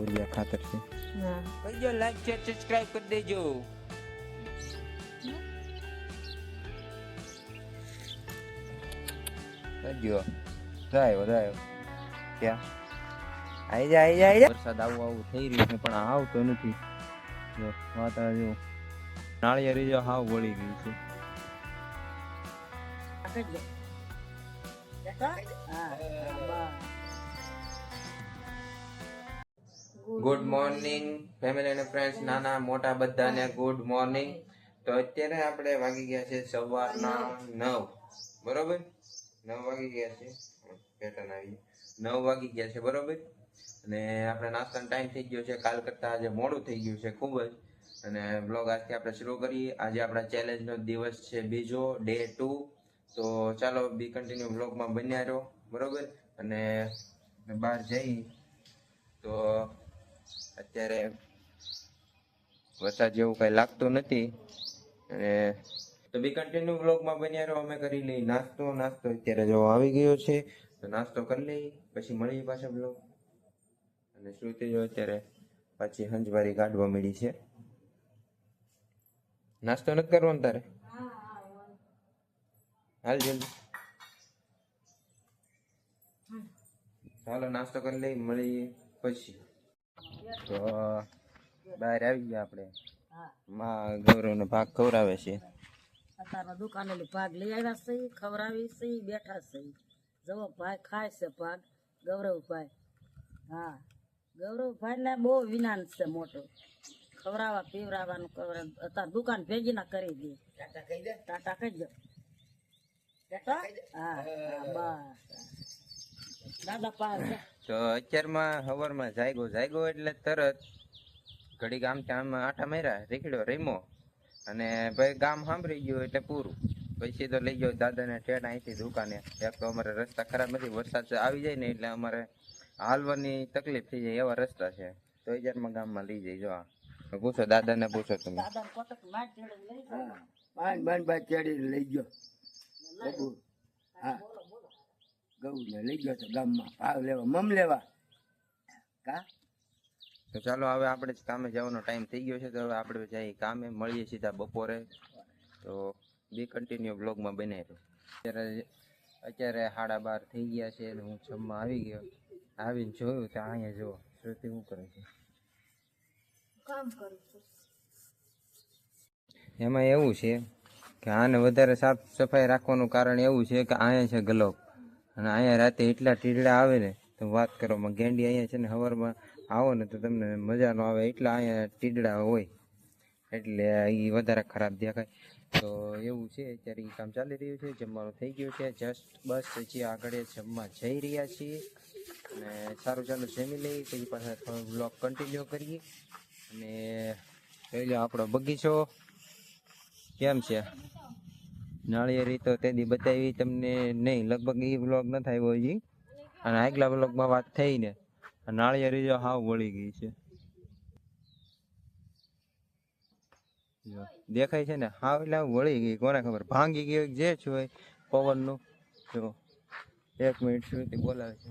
Urea ખાતર છે. કરજો લાઈક શેર સબસ્ક્રાઇબ કરી દેજો. કરજો વધારે ક્યાં આઈ જા. વરસાદ આવું થઈ રહ્યું છે પણ આવતો નથી. જો વાતાવરણ જો નાળિયેરી જો હાવ વળી ગઈ છે. ગુડ મોર્નિંગ ફેમિલી અને ફ્રેન્ડ્સ, નાના મોટા બધાને ગુડ મોર્નિંગ. તો અત્યારે આપણે વાગી ગયા છે સવારના 9, બરોબર? 9 વાગી ગયા છે. પેટર્ન આવી 9 વાગી ગયા છે, બરોબર? અને આપણે નાસ્તાનો ટાઈમ થઈ ગયો છે. કાલ કરતા આજે મોડું થઈ ગયું છે ખૂબ જ. અને બ્લોગ આજથી આપણે શરૂ કરીએ. આજે આપણા ચેલેન્જનો દિવસ છે બીજો, ડે 2. તો ચાલો બી કન્ટિન્યુ બ્લોગમાં બન્યા રહો, બરોબર? અને બહાર જઈ તો અત્યારે વરસાદ જેવું કઈ લાગતું નથી. અને તો બી કન્ટિન્યુ બ્લોગમાં બન્યા રહો. અમે કરી લઈ નાસ્તો અત્યારે જો આવી ગયો છે. તો નાસ્તો કરી લઈ, પછી મળીએ પાછા બ્લોગ. અને શ્રુતિ જો અત્યારે પાછી હંજવારી કાઢવા મળી છે. નાસ્તો નથી કરવાનો તારે? હાલ જલ્દી ચાલો નાસ્તો કરી લઈ, મળીએ પછી. તો બહાર આવી ગયા આપણે. માં ગૌરવને ભાગ ખવડાવે છે. અત્યારે દુકાને ભાગ લઈ આવ્યા છે, ખવડાવી છે, બેઠા છે. જવો ભાઈ ખાય છે ભાગ, ગૌરવભાઈ. હા, ગૌરવભાઈ ને બહુ વિનાન છે મોટો. ખવડાવવા પીવડાવવાનું અત્યારે દુકાન ભેગી ના કરી દે. ટાટા કહી દો. હા બસ દાદા પાસ. તો અત્યારમાં હવારમાં જાગ્યો એટલે તરત ઘડીક આમ આટા માર્યા, રીખડ્યો રેમો, અને ભાઈ ગામ સાંભળી ગયું એટલે પૂરું. પછી તો લઈ ગયો દાદાને ઠેઠ અહીંથી દુકાને. એક તો અમારે રસ્તા ખરાબ નથી, વરસાદ આવી જાય ને એટલે અમારે હાલવાની તકલીફ થઈ જાય એવા રસ્તા છે. તો અત્યારમાં ગામમાં લઈ જાય. જો પૂછો દાદાને, પૂછો તમે. ચડી લઈ ગયો. હા, ગૌને લઈ ગયો તો ગામમાં ભાવ લેવા, મમ લેવા. કા તો ચાલો હવે આપણે કામે જવાનો ટાઈમ થઈ ગયો છે. તો હવે આપણે જઈએ કામે. મળીએ સીધા બપોરે. તો બી કન્ટિન્યુ બ્લોગમાં બનાવી દો. અત્યારે 12:30 થઈ ગયા છે અને હું જમવા આવી ગયો. આવીને જોયું તો અહીંયા જુઓ શ્રુતિ શું કરે છે. કામ કરું છું. એમાં એવું છે કે આને વધારે સાફ સફાઈ રાખવાનું કારણ એવું છે કે અહીંયા છે ગલોબ, અને અહીંયા રાતે એટલા ટીડડા આવે ને તો વાત કરવામાં ગેંડી. અહીંયા છે ને સવારમાં આવો ને તો તમને મજા ન આવે, એટલા અહીંયા ટીડડા હોય એટલે એ વધારે ખરાબ દેખાય. તો એવું છે. અત્યારે એ કામ ચાલી રહ્યું છે. જમવાનું થઈ ગયું છે જસ્ટ, બસ પછી આગળ જમવા જઈ રહ્યા છીએ. અને સારું ચાલો જમી લઈ, પછી પાછા થોડો બ્લોગ કન્ટિન્યુ કરીએ. અને જોઈ લો આપણો બગીચો કેમ છે. નાળિયેરી તો તેદી બતાવી તમને નહીં, લગભગ એ બ્લોગ ન થાય હજી. અને આગલા બ્લોગમાં વાત થઈ ને, નાળિયેરી જો હાવ વળી ગઈ છે. દેખાય છે ને હાવ, એટલે વળી ગઈ. કોને ખબર ભાંગી ગઈ જે છું પવનનું. જો 1 મિનિટ સુધી બોલાવે છે.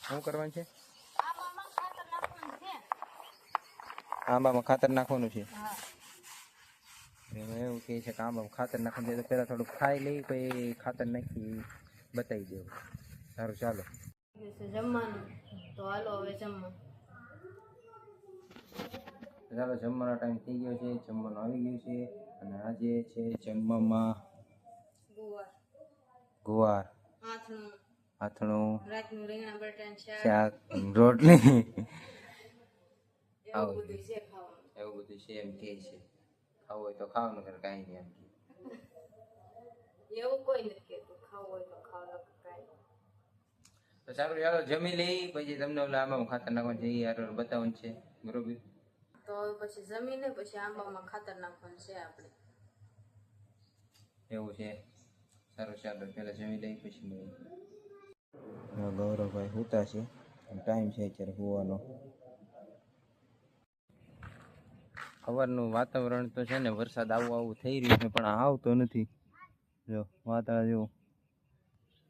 શું કરવાનું છે? આંબામાં ખાતર નાખવાનું છે. એમાં એવું કહે છે કે આંબામાં ખાતર નાખવાનું છે. તો પહેલાં થોડુંક ખાઈ લઈ, પછી ખાતર નાખી બતાવી દેવું. સારું ચાલો જમવાનું. તો હાલો હવે જમવા. ચાલો જમવાનો ટાઈમ થઈ ગયો છે. જમવાનું આવી ગયું છે. અને આજે છે જમવામાં ગુવાર, આથણું, શાક, રોટલી, એવું બધું છે. એમ કે છે ખાવું હોય તો ખાવ, નકર કાંઈ નહીં. એમ એવું કોઈ નથી કહેતું, ખાવું હોય તો ખાવ, નકર કાંઈ. તો સારું ચાલો જમી લઈ, પછી તમને ઓલા આંબામાં ખાતર નાખવાનું છે યાર બતાવવાનું છે, બરોબર? તો પછી જમીને પછી આંબામાં ખાતર નાખવાનું છે આપણે. એવું છે. સારું ચાલો પહેલા જમી લઈ પછી મળીએ. ગૌરવભાઈ સૂતા છે. ટાઈમ છે અત્યારે સુવાનો. સવારનું વાતાવરણ તો છે ને વરસાદ આવું થઈ રહ્યું છે પણ આવતો નથી. જો વાતાવરણ જેવું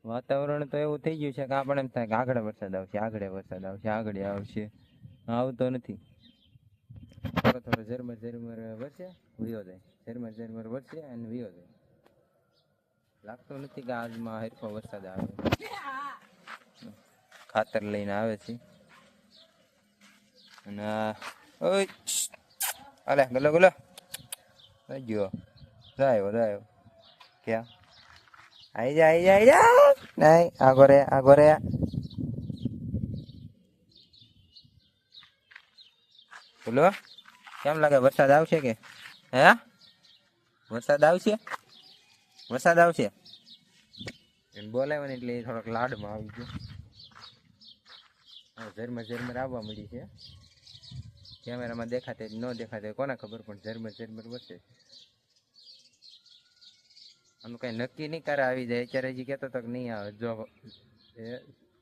વાતાવરણ તો એવું થઈ ગયું છે કે આપણે એમ થાય કે આગળ વરસાદ આવશે, આગળ વરસાદ આવશે, આગળ આવશે, આવતો નથી. થોડો થોડો ઝરમર ઝરમર વરસે, વિયો જાય, ઝરમર ઝરમર વરસે અને વિયો જાય. લાગતું નથી કે આજમાં હરખો વરસાદ આવે. ખાતર લઈને આવે છે અને ઓય અલે ગલો ગલો ગયો જાય ક્યાં આઈ જા નહીં આગો રે બોલો કેમ લાગે વરસાદ આવશે કે હે વરસાદ આવશે એમ બોલાવે ને એટલે થોડોક લાડમાં આવી ગયો. ઝરમર ઝરમર આવવા મળી છે. કેમેરામાં દેખાતે ન દેખાતે કોને ખબર, પણ ઝરમર ઝરમર વરસે. આનું કઈ નક્કી નહીં કરે આવી જાય. અત્યારે હજી કહેતો તો કે નહીં આવે, જો એ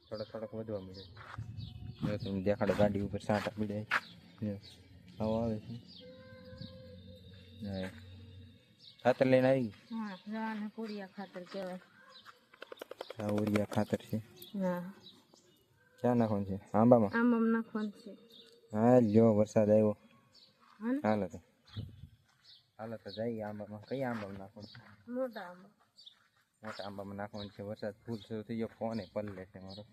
થોડોક વધવા મળે. તમે દેખાડો ગાડી ઉપર સાંટા પીડે આવો આવે છે. ખાતર લઈને આવી ખાતર કહેવાય. ઉરિયા ખાતર છે. હા ક્યાં નાખવાનું છે? આંબામાં નાખવાનું છે. હા જો વરસાદ આવ્યો. હાલો હાલો તો જઈએ આંબામાં. કઈ આંબામાં નાખવાનું? મોટા આંબામાં નાખવાનું છે. વરસાદ ફૂલ શરૂ થઈ ગયો. ફોને પલ્લે છે મારો.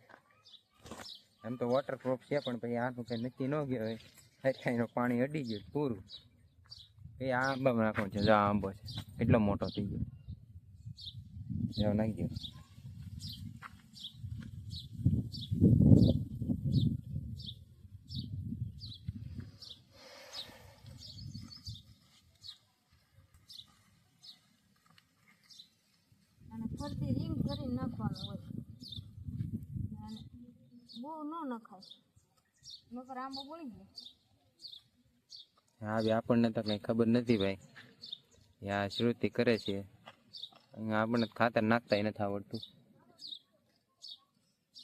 એમ તો વોટરપ્રૂફ છે પણ પછી આનું કંઈ નક્કી ન ગયો હોય. હરખાઈનું પાણી અડી ગયું પૂરું. એ આ આંબામાં નાખવાનું છે. જો આ આંબો છે કેટલો મોટો થઈ ગયો. એવો નાખી દો. ફરતી રીંગ કરીને નાખવાનું હોય. બહુ ન નખાય, નકર આંબો બળી ગયો. હા આપણને તો કઈ ખબર નથી ભાઈ. આ શ્રુતિ કરે છે. આપણને ખાતર નાખતા નથી આવડતું.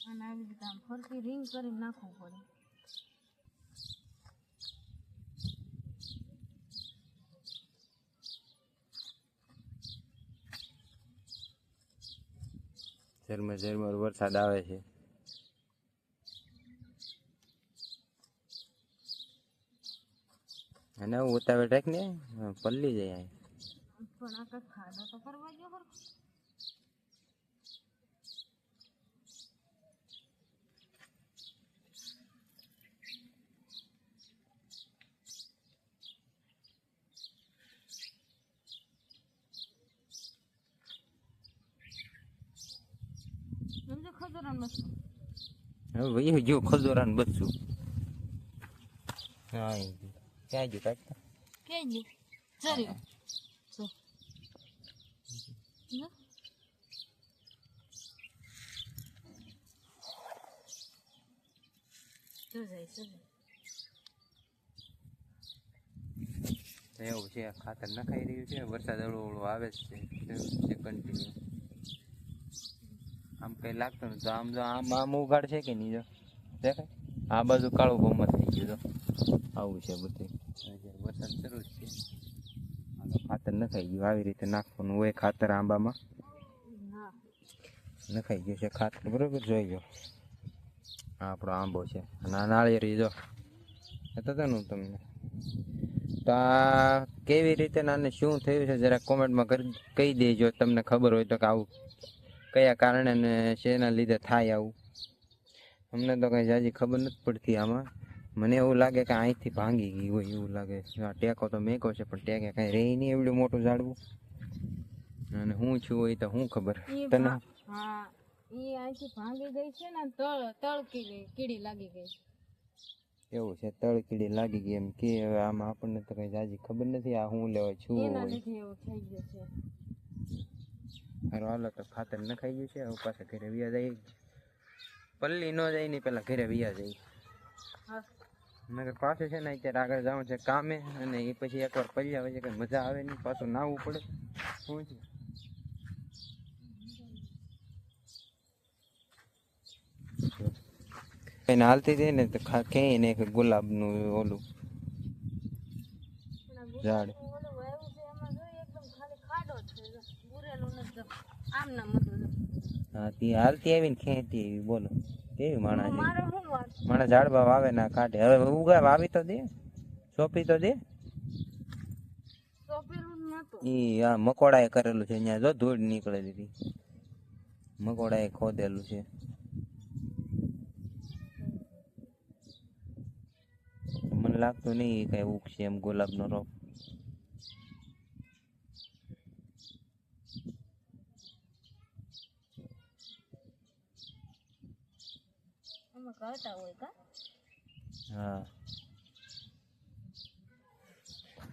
અને આવી રીતે આમ ફરતી રીંગ કરીને નાખવું પડે. ઝરમર ઝરમર વરસાદ આવે છે. અને ઉતાવળ રાખ ને પલ્લી જાય. પણ આ કઈ ખાડો તો કરવા ગયો ખરો. સમજો ખજૂરાન બસું. હવે ભાઈ જો ખજૂરાન બચું. હા ક્યાં ગયું કાઢતા? ક્યાં ગયું? ચર્યું. એવું છે. ખાતર નખાઈ રહ્યું છે. વરસાદ હળવો આવે જ છે કન્ટિન્યુ. આમ કઈ લાગતું નથી. આમ જો આમ ઉઘાડ છે કે નહીં? જો દેખાય આ બાજુ કાળું ભમર થઈ ગયું. આવું છે બધું. વરસાદ શરૂ જ છે. ખાતર નખાઈ ગયું. આવી રીતે નાખવાનું હોય ખાતર આંબામાં. નખાઈ ગયું છે ખાતર બરોબર. જોઈ ગયો આપણો આંબો છે. અને આ નાળિયેરી જો તો તમને તો આ કેવી રીતે આને શું થયું છે જરા કોમેન્ટમાં કહી દેજો. તમને ખબર હોય તો કે આવું કયા કારણે ને શેના લીધે થાય આવું. અમને તો કઈ જાજી ખબર નથી પડતી આમાં. મને એવું લાગે કે અહીંથી ભાંગી ગઈ હોય એવું લાગે. આ ટેકો તો મેકો છે પણ ટેકે કઈ રહી નહીં એવડું મોટું ઝાડવું. અને હું છું હોય તો હું ખબર તને. હા એ અહીંથી ભાંગી ગઈ છે ને. તળ કીડી લાગી ગઈ. એવું છે તળ કીડી લાગી ગઈ એમ કે. હવે આમાં આપણને તો કઈ જાજી ખબર નથી આ શું લેવાય શું એના હોય. લીધે એવું થઈ ગયું છે. હારો હાલો તો ખાતર નખાઈ ગયું છે. હવે પાછા ઘરે વ્યા જાય. પલ્લી ન જાય ને પેલા ઘરે વ્યા જાય. નકર પાછું છે ને અત્યારે આગળ જવાનું છે કામે. અને એ પછી એકવાર પલ્લી આવે છે કઈ મજા આવે નહીં. પાછું નાવું પડે. શું છે એને હાલતી હતી ને તો ક્યાંય ને ગુલાબનું ઓલું ઝાડ. એકદમ ખાલી ખાડો છે. બુરેલું નથી. આમ ના મધું હા તી હાલતી આવીને ખેંચતી આવી બોલો કેવી માણા છે મારે શું વાત માણા ઝાડવા વાવે ના કાઢે હવે ઉગા વાવી તો દે સોંપી તો દે સોંપેલું જ નતું ઈ આ મકોડાએ કરેલું છે અહીંયા જો ધૂળ નીકળેલી હતી મકોડાએ ખોદેલું છે મને લાગતું નહીં કઈ ઉગશે એમ ગુલાબનો રોપ અમે કરતા હોય કા હા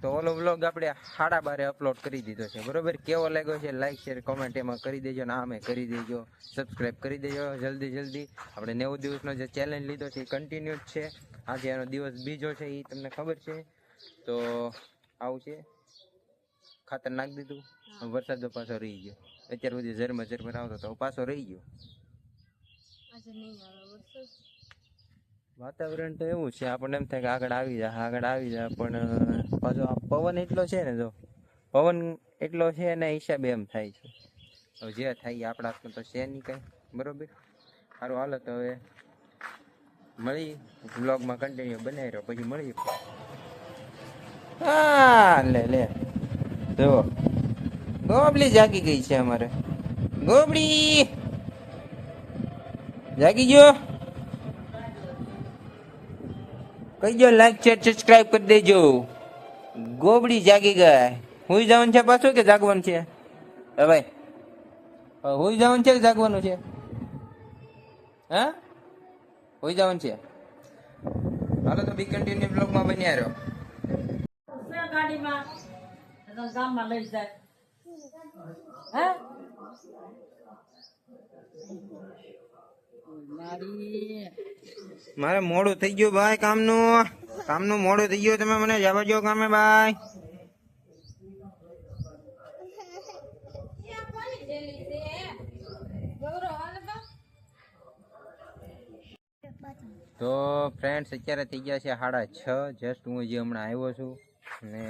તો ઓલો વ્લોગ આપણે 12:30 અપલોડ કરી દીધો છે બરોબર કેવો લાગ્યો છે લાઈક શેર કોમેન્ટ એમાં કરી દેજો ને આમે કરી દેજો સબસ્ક્રાઇબ કરી દેજો જલ્દી આપણે 90 દિવસનો જે ચેલેન્જ લીધો છે એ કન્ટિન્યુ જ છે આજે એનો દિવસ બીજો છે એ તમને ખબર છે તો આવું છે ખાતર નાખી દીધું વરસાદ પાછો રહી ગયો અત્યાર સુધી ઝરમર આવતો તો પાછો રહી ગયો આજે નહીં આવે વરસાદ વાતાવરણ તો એવું છે આપણને એમ થાય કે આગળ આવી જાય પણ પાછો આ પવન એટલો છે ને જો પવન એટલો છે એના હિસાબે એમ થાય છે હવે જે થાય એ આપણા હાથમાં તો છે નહીં કાંઈ બરોબર સારું હાલો તો હવે મળી વ્લોગમાં કન્ટિન્યુ બનાવી રહ્યો પછી મળી હા લે જો ગોબલી જાગી ગઈ છે અમારે ગોબડી જાગી ગયો કહી દો લાઈક શેર સબસ્ક્રાઇબ કરી દેજો ગોબડી જાગી ગઈ હુઈ જવાનું છે પાછું કે જાગવાનું છે ભાઈ હુઈ જવાનું છે કે જાગવાનું છે હા હુઈ જવાનું છે હાલો તો બી કન્ટિન્યુ બ્લોગમાં બન્યા રહ્યો ગાડીમાં ગામમાં લઈ જાય હે મારે મોડું થઈ ગયું ભાઈ કામનું મોડું થઈ ગયું તમે મને જવા દો કામે ભાઈ તો ફ્રેન્ડ્સ અત્યારે થઈ ગયા છે 6:30 જસ્ટ હું જે હમણાં આવ્યો છું ને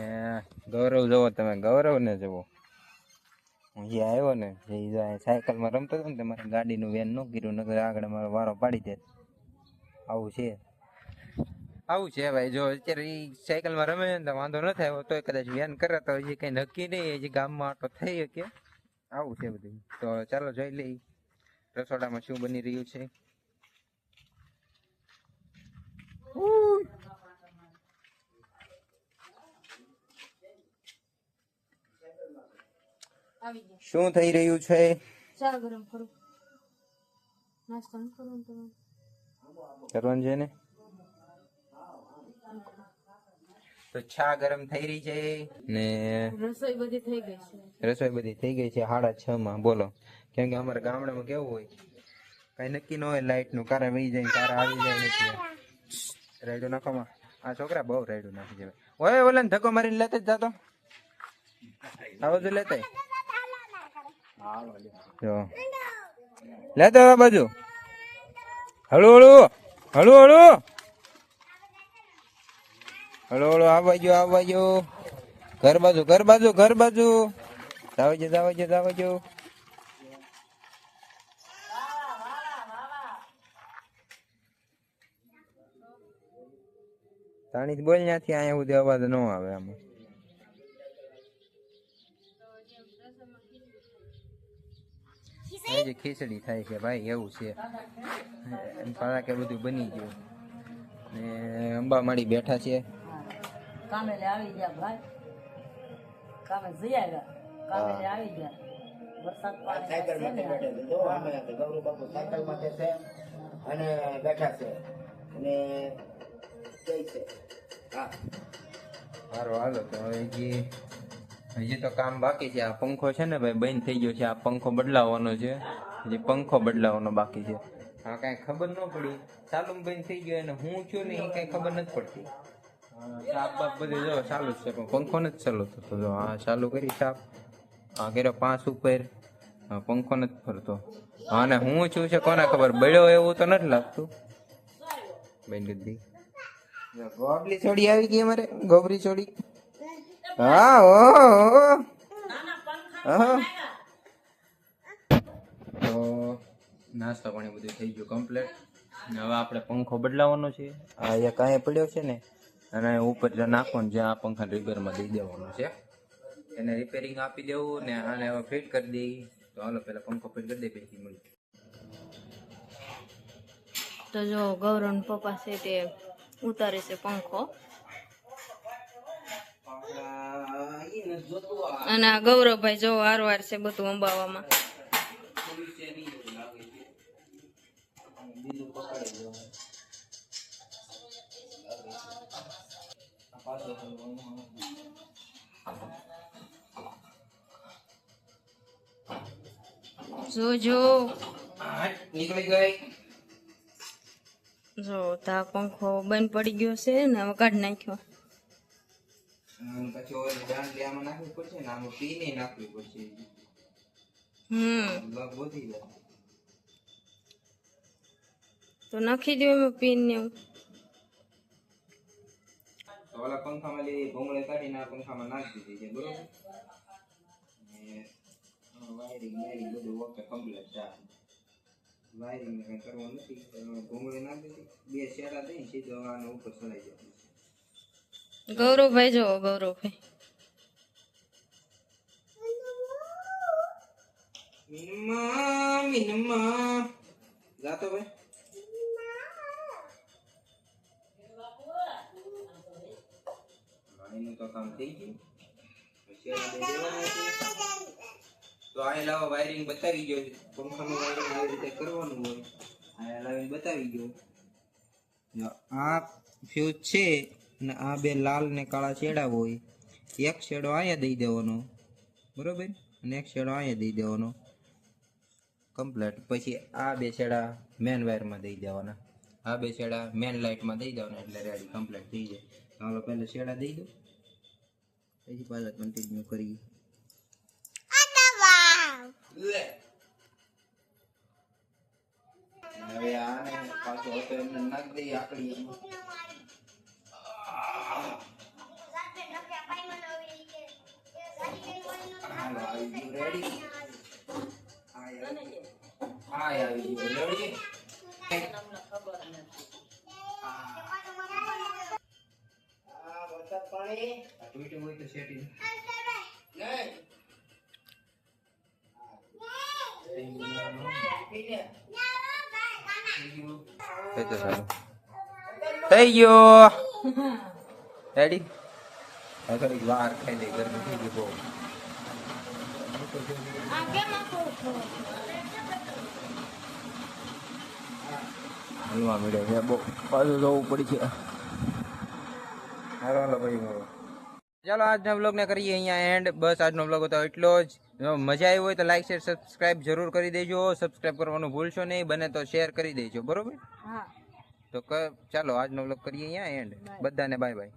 ગૌરવ જુઓ તમે ગૌરવને જુઓ હું જે આવ્યો ને જે સાયકલમાં રમતો હતો ને તમારે ગાડીનું વેન ન કર્યું નકર આગળ મારો વારો પાડી દે આવું છે ભાઈ જો અત્યારે એ સાયકલમાં રમે ને તો વાંધો ન થાય તો કદાચ વેન કરે તો હજી કઈ નક્કી નહીં હજી ગામમાં આટો થઈ શકે આવું છે બધું તો ચાલો જોઈ લઈ રસોડામાં શું બની રહ્યું છે શું થઈ રહ્યું છે ચા ગરમ કરું નાસ્તો કરવાનું કરવાનું છે ને તો ચા ગરમ થઈ રહી છે ને રસોઈ બધી થઈ ગઈ છે 6:30 માં બોલો કેમ કે અમારા ગામડામાં કેવું હોય કઈ નક્કી ન હોય લાઈટ નું કારે વહી જાય કારે આવી જાય એટલે રાયડું નાખવામાં આ છોકરા બહુ રાયડું નાખી જાય ઓય ઓલા ને ધક્કો મારીને લેતા જ જાતો આ બધું લેતા જો લેતો આ બાજુ હળુ આવવા જો ઘર બાજુ જાવજો તાણી બોલ ત્યાંથી અહીંયા સુધી અવાજ ન આવે આમાં જે ખીચડી થાય છે ભાઈ એવું છે પાછા કે બધું બની ગયું ને અંબામાળી બેઠા છે કામે આવી ગયા ભાઈ કામે જઈ આવ્યા કામે આવી ગયા વરસાદ પાણી ગૌરવ બાપુ સાયકલ માટે છે અને બેઠા છે અને સારું હાલો તો હજી તો કામ બાકી છે આ પંખો છે ને ભાઈ બંધ થઈ ગયો છે આ પંખો બદલાવવાનો છે હજી પંખો બદલાવવાનો બાકી છે હા કઈ ખબર ન પડી ચાલુ બંધ થઈ ગયો અને હું છું ને એ કઈ ખબર નથી પડતી સાપ બાપ બધું જો ચાલુ જ છે પણ પંખો નથી ચાલુ થતો જો આ ચાલુ કરી સાપ આ કર્યો 5 ઉપર પંખો નથી ફરતો હા ને હું છું છે કોને ખબર બળ્યો એવું તો નથી લાગતું બેન ગદ્દી ગોબરી છોડી આવી ગઈ અમારે ગોબરી છોડી હા તો નાસ્તો પાણી બધું થઈ ગયું કમ્પ્લીટ. હવે આપણે પંખો બદલાવાનો છે. આ એક અહીંયા પડ્યો છે ને, અને ઉપર જ્યાં નાખવાનું જ્યાં આ પંખા રિપેરમાં દઈ દેવાનું છે. એને રિપેરિંગ આપી દેવું ને આને હવે ફિટ કરી દઈ. તો હાલો પેલા પંખો ફિટ કરી દે પછી મળી. તો જો ગૌરવ પપ્પા છે તે ઉતારે છે પંખો, અને આ ગૌરવભાઈ જો હારવાર છે બધું અંબાવામાં. જો નીકળી ગઈ. જો તા પંખો બંધ પડી ગયો છે ને હવે કાઢી નાખ્યો. પછી ઓલી દાંડી આમાં નાખવી પડશે ને આમાં પીને નાખવી પડશે. લગ વધી જાય તો નાખી દો એમાં પીન ને એવું. તો ઓલા પંખામાં લીધી ભૂંગળે કાઢીને આ પંખામાં નાખી દીધી છે બરોબર. વાયરિંગ બધું ઓકે કમ્પ્લીટ છે. વાયરિંગ કઈ કરવું નથી. ભૂંગળે નાખી દીધી 2 શેડા દઈને સીધો આનો ઉપર ચડાઈ જાય. ગૌરવભાઈ જો ગૌરવભાઈ મિનમા જાતો ભાઈ. એનું તો કામ થઈ ગયું. તો આ લાવો વાયરિંગ બતાવી ગયો છે. પંખાનું વાયરિંગ આવી રીતે કરવાનું હોય. આ લાવીને બતાવી ગયો. આ ફ્યુઝ છે ને આ 2 લાલ ને કાળા છેડા હોય. એક છેડો અહીંયા દઈ દેવાનો બરોબર, અને એક છેડો અહીંયા દઈ દેવાનો કમ્પ્લીટ. પછી આ 2 છેડા મેન વાયરમાં દઈ દેવાના. આ 2 છેડા મેન લાઇટમાં દઈ દેવાના એટલે રેડી કમ્પ્લીટ થઈ જાય. ચાલો પહેલા છેડા દઈ દો પછી પાછા કન્ટિન્યુ કરીએ. હવે આને પાછો હતો એમને નાખી દઈએ આકડી. હાલો આવી ગયું રેડી. આવી ગયું રેડી. વરસાદ પાણી તૂટ્યું હોય તો સેટિંગ થઈ ગયો રેડી. થોડીક વાર ખાઈ દે ગરમી થઈ ગઈ બહુ. હલવા મળ્યો છે બહુ પાછું જવું પડી છે. હાલો ભાઈ ચાલો આજના વ્લોગને કરીએ અહીંયા એન્ડ. બસ આજનો વ્લોગ હતો એટલો જ. જો મજા આવી હોય તો લાઈક શેર સબસ્ક્રાઇબ જરૂર કરી દેજો. સબસ્ક્રાઇબ કરવાનું ભૂલશો નહીં. બને તો શેર કરી દેજો બરોબર. હા તો ચાલો આજનો વ્લોગ કરીએ અહીંયા એન્ડ. બધાને બાય બાય.